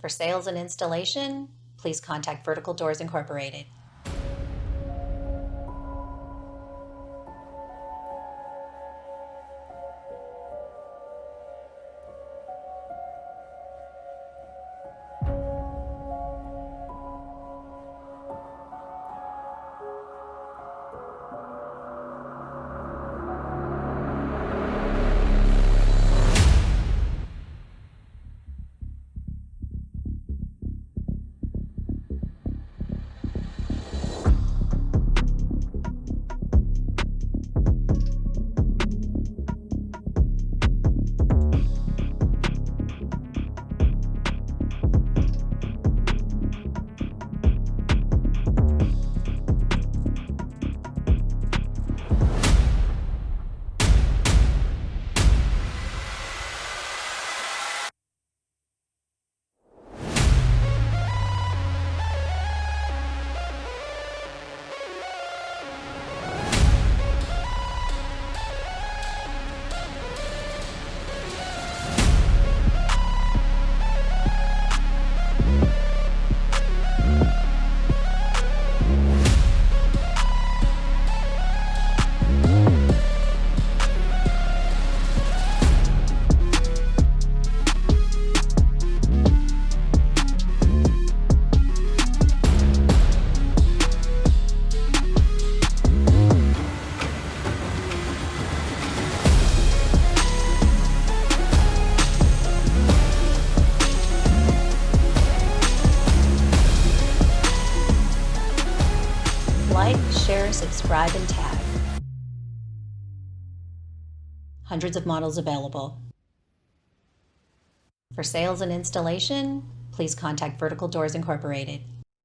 For sales and installation, please contact Vertical Doors Incorporated. Like, share, subscribe, and tag. Hundreds of models available. For sales and installation, please contact Vertical Doors Incorporated.